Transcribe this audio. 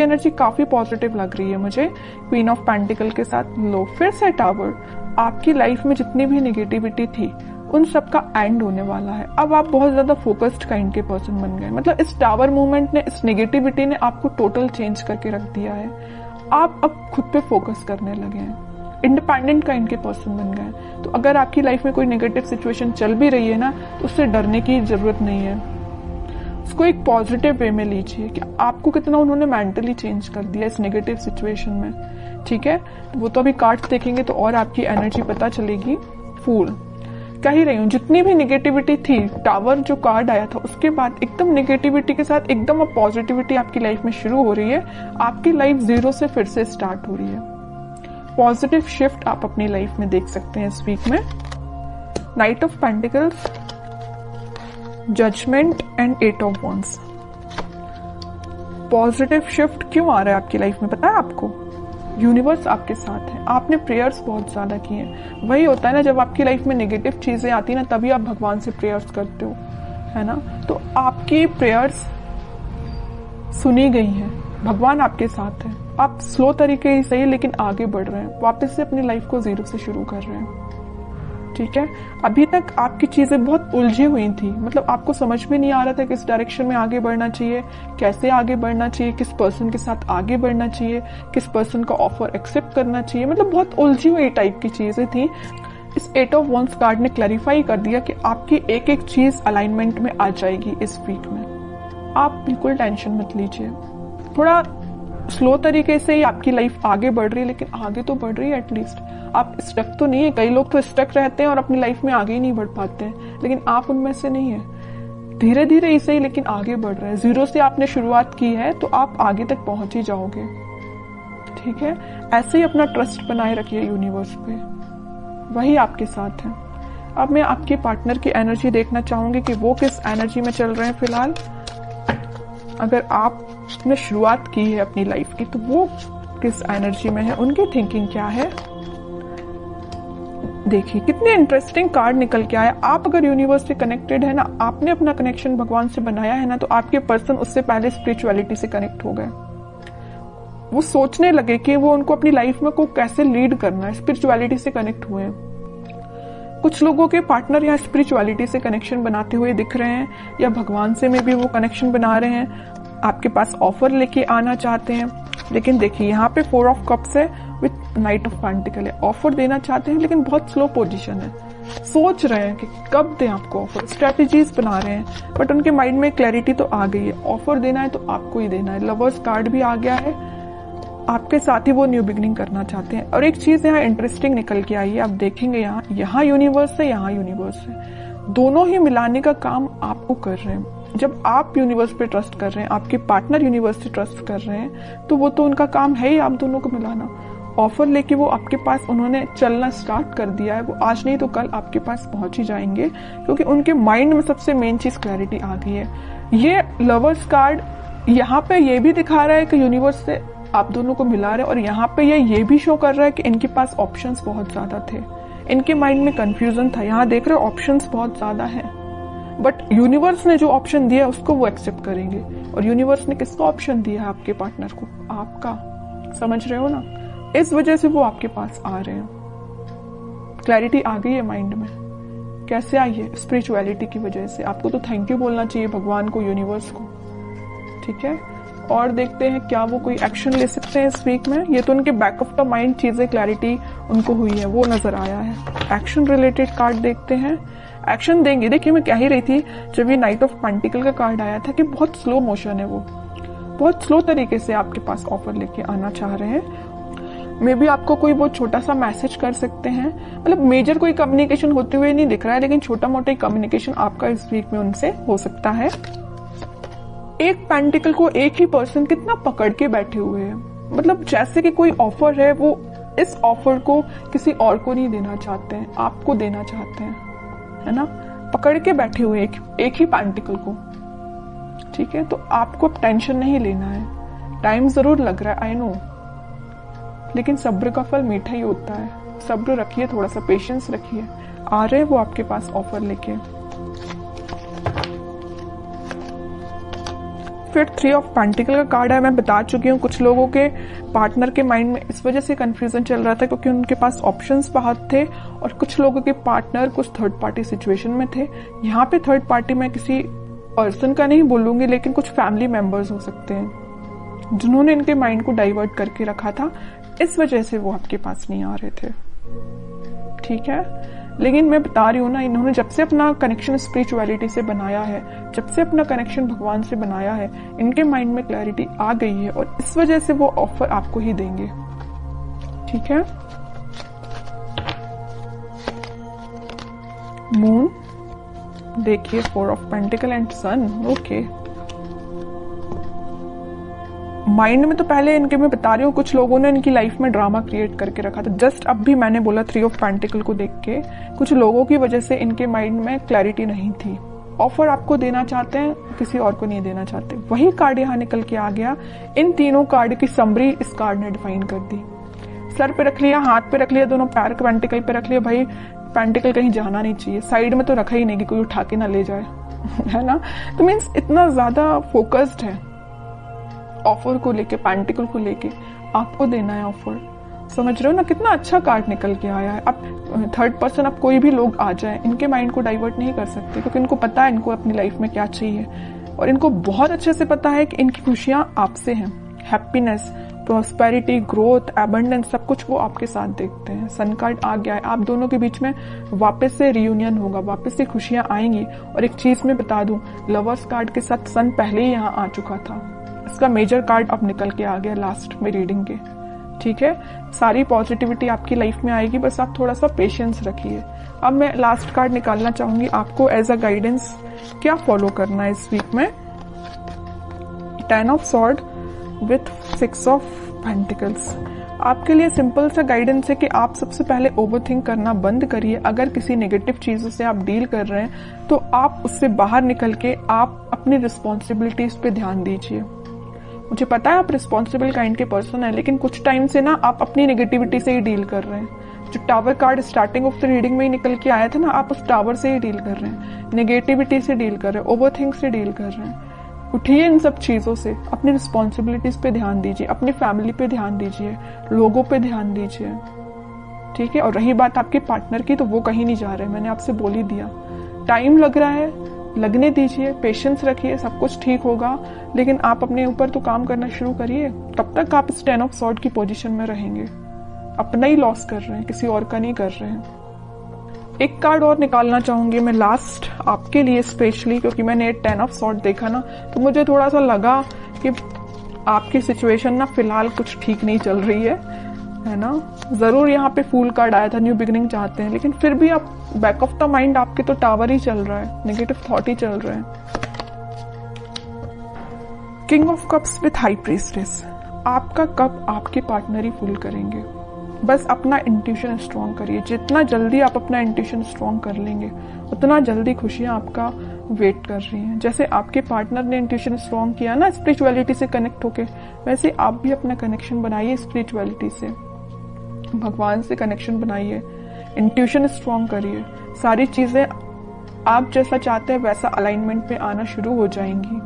Energy काफी positive लग रही है मुझे, क्वीन ऑफ पेंटिकल के साथ लो, फिर से टावर। आपकी लाइफ में जितनी भी निगेटिविटी थी उन सब का एंड होने वाला है। अब आप बहुत ज्यादा फोकस्ड काइंड के पर्सन बन गए। मतलब इस टावर मूवमेंट ने, इस नेगेटिविटी ने आपको टोटल चेंज करके रख दिया है। आप अब खुद पे फोकस करने लगे हैं, इंडिपेंडेंट काइंड के पर्सन बन गए। तो अगर आपकी लाइफ में कोई नेगेटिव सिचुएशन चल भी रही है ना, तो उससे डरने की जरूरत नहीं है। उसको एक पॉजिटिव वे में लीजिए कि आपको कितना उन्होंने मेंटली चेंज कर दिया इस नेगेटिव सिचुएशन में। ठीक है, वो तो अभी कार्ड्स देखेंगे तो और आपकी एनर्जी पता चलेगी। फूल कह ही रही हूँ, जितनी भी निगेटिविटी थी, टावर जो कार्ड आया था उसके बाद एकदम निगेटिविटी के साथ एकदम अब पॉजिटिविटी आपकी लाइफ में शुरू हो रही है। आपकी लाइफ जीरो से फिर से स्टार्ट हो रही है। पॉजिटिव शिफ्ट आप अपनी लाइफ में देख सकते हैं इस वीक में। Knight of pentacles, judgement and eight of wands. Positive shift क्यों आ रहा है आपकी लाइफ में पता है आपको? यूनिवर्स आपके साथ है। आपने प्रेयर्स बहुत ज्यादा किए हैं। वही होता है ना, जब आपकी लाइफ में नेगेटिव चीजें आती है ना, तभी आप भगवान से प्रेयर्स करते हो, है ना। तो आपकी प्रेयर्स सुनी गई हैं, भगवान आपके साथ है। आप स्लो तरीके ही सही लेकिन आगे बढ़ रहे हैं, वापस से अपनी लाइफ को जीरो से शुरू कर रहे हैं। ठीक है, अभी तक आपकी चीजें बहुत उलझी हुई थी। मतलब आपको समझ में नहीं आ रहा था किस डायरेक्शन में आगे बढ़ना चाहिए, कैसे आगे बढ़ना चाहिए, किस पर्सन के साथ आगे बढ़ना चाहिए, किस पर्सन का ऑफर एक्सेप्ट करना चाहिए। मतलब बहुत उलझी हुई टाइप की चीजें थी। इस एट ऑफ वॉन्ड्स कार्ड ने क्लैरिफाई कर दिया कि आपकी एक एक चीज अलाइनमेंट में आ जाएगी इस वीक में। आप बिल्कुल टेंशन मत लीजिए। थोड़ा स्लो तरीके से ही आपकी लाइफ आगे बढ़ रही है, लेकिन आगे तो बढ़ रही है एटलीस्ट। आप स्टक तो नहीं है। कई लोग तो स्टक रहते हैं और अपनी लाइफ में आगे ही नहीं बढ़ पाते हैं, लेकिन आप उनमें से नहीं है। धीरे धीरे ही सही लेकिन आगे बढ़ रहे हैं। जीरो से आपने शुरुआत की है तो आप आगे तक पहुंच ही जाओगे। ठीक है, ऐसे ही अपना ट्रस्ट बनाए रखिए यूनिवर्स पे, वही आपके साथ है। अब मैं आपके पार्टनर की एनर्जी देखना चाहूंगी कि वो किस एनर्जी में चल रहे हैं फिलहाल। अगर आपने शुरुआत की है अपनी लाइफ की तो वो किस एनर्जी में है, उनकी थिंकिंग क्या है। देखिए कितने इंटरेस्टिंग कार्ड निकल के आया। आप अगर यूनिवर्स से कनेक्टेड है ना, आपने अपना कनेक्शन भगवान से बनाया है ना, तो आपके पर्सन उससे पहले स्पिरिचुअलिटी से कनेक्ट हो गए। वो सोचने लगे कि वो उनको अपनी लाइफ में को कैसे लीड करना है, स्पिरिचुअलिटी से कनेक्ट हुए हैं। कुछ लोगों के पार्टनर यहाँ स्पिरिचुअलिटी से कनेक्शन बनाते हुए दिख रहे हैं, या भगवान से में भी वो कनेक्शन बना रहे हैं, आपके पास ऑफर लेके आना चाहते हैं। लेकिन देखिए यहाँ पे 4 ऑफ कप्स है विथ नाइट ऑफ पेंटिकल है। ऑफर देना चाहते हैं लेकिन बहुत स्लो पोजीशन है। सोच रहे हैं कि कब दें आपको ऑफर, स्ट्रेटेजीज बना रहे हैं, बट उनके माइंड में क्लैरिटी तो आ गई है। ऑफर देना है तो आपको ही देना है। लवर्स कार्ड भी आ गया है, आपके साथ ही वो न्यू बिगनिंग करना चाहते हैं। और एक चीज यहाँ इंटरेस्टिंग निकल के आई है, आप देखेंगे यहाँ यूनिवर्स है, यहाँ यूनिवर्स है, दोनों ही मिलाने का काम आपको कर रहे हैं। जब आप यूनिवर्स पे ट्रस्ट कर रहे हैं, आपके पार्टनर यूनिवर्स से ट्रस्ट कर रहे हैं, तो वो तो उनका काम है ही आप दोनों को मिलाना। ऑफर लेके वो आपके पास उन्होंने चलना स्टार्ट कर दिया है। वो आज नहीं तो कल आपके पास पहुंच ही जाएंगे, क्योंकि उनके माइंड में सबसे मेन चीज क्लैरिटी आ गई है। ये लवर्स कार्ड यहाँ पे ये भी दिखा रहा है कि यूनिवर्स से आप दोनों को मिला रहे हैं, और यहाँ पे ये भी शो कर रहा है कि इनके पास ऑप्शंस बहुत ज्यादा थे। इनके माइंड में कंफ्यूजन था। यहाँ देख रहे हो ऑप्शंस बहुत ज्यादा है, बट यूनिवर्स ने जो ऑप्शन दिया उसको वो एक्सेप्ट करेंगे। और यूनिवर्स ने किसका ऑप्शन दिया है आपके पार्टनर को? आपका। समझ रहे हो ना? इस वजह से वो आपके पास आ रहे हैं। क्लैरिटी आ गई है माइंड में। कैसे आई है? स्पिरिचुअलिटी की वजह से। आपको तो थैंक यू बोलना चाहिए भगवान को, यूनिवर्स को। ठीक है, और देखते हैं क्या वो कोई एक्शन ले सकते हैं इस वीक में। ये तो उनके बैक ऑफ द माइंड चीजें क्लैरिटी उनको हुई है, वो नजर आया है। एक्शन रिलेटेड कार्ड देखते हैं, एक्शन देंगे। देखिए मैं कह ही रही थी जब ये नाइट ऑफ पेंटिकल का कार्ड आया था कि बहुत स्लो मोशन है, वो बहुत स्लो तरीके से आपके पास ऑफर लेके आना चाह रहे हैं। मे बी आपको कोई बहुत छोटा सा मैसेज कर सकते हैं। मतलब मेजर कोई कम्युनिकेशन होते हुए नहीं दिख रहा है, लेकिन छोटा मोटा कम्युनिकेशन आपका इस वीक में उनसे हो सकता है। एक पेंटिकल को एक ही पर्सन कितना पकड़ के बैठे हुए हैं। मतलब जैसे कि कोई ऑफर है, वो इस ऑफर को किसी और को नहीं देना चाहते हैं, आपको देना चाहते हैं, है ना। पकड़ के बैठे हुए एक ही पेंटिकल को। ठीक है, तो आपको अब टेंशन नहीं लेना है। टाइम जरूर लग रहा है, आई नो, लेकिन सब्र का फल मीठा ही होता है। सब्र रखिए, थोड़ा सा पेशेंस रखिए। आ रहे हैं वो आपके पास ऑफर लेके। फिर 3 ऑफ पेंटिकल का कार्ड है। मैं बता चुकी हूँ कुछ लोगों के पार्टनर के माइंड में इस वजह से कंफ्यूजन चल रहा था क्योंकि उनके पास ऑप्शंस बहुत थे, और कुछ लोगों के पार्टनर कुछ थर्ड पार्टी सिचुएशन में थे। यहाँ पे थर्ड पार्टी मैं किसी पर्सन का नहीं बोलूंगी, लेकिन कुछ फैमिली मेंबर्स हो सकते हैं जिन्होंने इनके माइंड को डाइवर्ट करके रखा था, इस वजह से वो आपके पास नहीं आ रहे थे। ठीक है, लेकिन मैं बता रही हूँ ना, इन्होंने जब से अपना कनेक्शन स्पिरिचुअलिटी से बनाया है, जब से अपना कनेक्शन भगवान से बनाया है, इनके माइंड में क्लैरिटी आ गई है और इस वजह से वो ऑफर आपको ही देंगे। ठीक है, मून देखिए, 4 of pentacle and sun. Okay, mind में तो पहले इनके मैं बता रही हूँ कुछ लोगों ने इनकी लाइफ में ड्रामा क्रिएट करके रखा था। जस्ट अब भी मैंने बोला 3 ऑफ पेंटिकल को देख के कुछ लोगों की वजह से इनके माइंड में क्लैरिटी नहीं थी। ऑफर आपको देना चाहते हैं, किसी और को नहीं देना चाहते। वही कार्ड यहाँ निकल के आ गया। इन तीनों कार्ड की समरी इस कार्ड ने डिफाइन कर दी। सर पे रख लिया, हाथ पे रख लिया, दोनों पैर पेंटिकल पे रख लिया। भाई पेंटिकल कहीं जाना नहीं चाहिए, साइड में तो रखा ही नहीं कि कोई उठा के ना ले जाए है ना। तो मीन्स इतना ज्यादा फोकस्ड है ऑफर को लेके, पेंटिकल को लेके आपको देना है ऑफर। समझ रहे हो ना, कितना अच्छा कार्ड निकल के आया है। अब थर्ड पर्सन, अब कोई भी लोग आ जाए, इनके माइंड को डाइवर्ट नहीं कर सकते क्योंकि इनको पता है इनको अपनी लाइफ में क्या चाहिए, और इनको बहुत अच्छे से पता है कि इनकी खुशियां आपसे हैं। हैप्पीनेस, प्रॉस्पेरिटी, ग्रोथ, एबंडेंस, सब कुछ वो आपके साथ देखते हैं। सन कार्ड आ गया है, आप दोनों के बीच में वापस से रियूनियन होगा, वापस से खुशियां आएंगी। और एक चीज मैं बता दूं, लवर्स कार्ड के साथ सन पहले ही यहाँ आ चुका था। इसका मेजर कार्ड अब निकल के आ गया लास्ट में रीडिंग के। ठीक है, सारी पॉजिटिविटी आपकी लाइफ में आएगी, बस आप थोड़ा सा पेशेंस रखिए। अब मैं लास्ट कार्ड निकालना चाहूंगी, आपको एज अ गाइडेंस क्या फॉलो करना है इस वीक में। 10 of sword with 6 of pentacles. आपके लिए सिंपल सा गाइडेंस है कि आप सबसे पहले ओवरथिंक करना बंद करिए। अगर किसी नेगेटिव चीजों से आप डील कर रहे हैं तो आप उससे बाहर निकल के आप अपनी रिस्पॉन्सिबिलिटीज पे ध्यान दीजिए। मुझे पता है आप रिस्पॉन्सिबल काइंड के पर्सन है, लेकिन कुछ टाइम से ना आप अपनी नेगेटिविटी से ही डील कर रहे हैं। जो tower card starting of the reading में ही निकल के आया था ना, आप उस टावर से ही डील कर रहे हैं, नेगेटिविटी से डील कर रहे हैं, ओवरथिंक से डील कर रहे हैं। उठिए इन सब चीजों से, अपनी रिस्पॉन्सिबिलिटीज पे ध्यान दीजिए, अपनी फैमिली पे ध्यान दीजिए, लोगों पे ध्यान दीजिए। ठीक है, और रही बात आपके पार्टनर की, तो वो कहीं नहीं जा रहे, मैंने आपसे बोल ही दिया। टाइम लग रहा है, लगने दीजिए, पेशेंस रखिए, सब कुछ ठीक होगा। लेकिन आप अपने ऊपर तो काम करना शुरू करिए। तब तक आप इस 10 ऑफ सॉर्ड की पोजीशन में रहेंगे, अपना ही लॉस कर रहे हैं, किसी और का नहीं कर रहे हैं। एक कार्ड और निकालना चाहूंगी मैं लास्ट आपके लिए स्पेशली, क्योंकि मैंने 10 ऑफ सॉर्ड देखा ना, तो मुझे थोड़ा सा लगा कि आपकी सिचुएशन ना फिलहाल कुछ ठीक नहीं चल रही है ना। जरूर यहाँ पे फूल कार्ड आया था, न्यू बिगिनिंग चाहते हैं, लेकिन फिर भी आप बैक ऑफ द माइंड आपके तो टावर ही चल रहा है, नेगेटिव थॉट ही चल रहे हैं। King of cups with high priestess. आपका कप आपके पार्टनर ही फुल करेंगे। बस अपना इंट्यूशन स्ट्रॉन्ग करिए। जितना जल्दी आप अपना इंट्यूशन स्ट्रॉन्ग कर लेंगे, उतना जल्दी खुशियां आपका वेट कर रही हैं। जैसे आपके पार्टनर ने इंट्यूशन स्ट्रॉन्ग किया ना स्पिरिचुअलिटी से कनेक्ट होके, वैसे आप भी अपना कनेक्शन बनाइए स्पिरिचुअलिटी से, भगवान से कनेक्शन बनाइए, इंट्यूशन स्ट्रॉन्ग करिए। सारी चीजें आप जैसा चाहते हैं वैसा अलाइनमेंट में आना शुरू हो जाएंगी।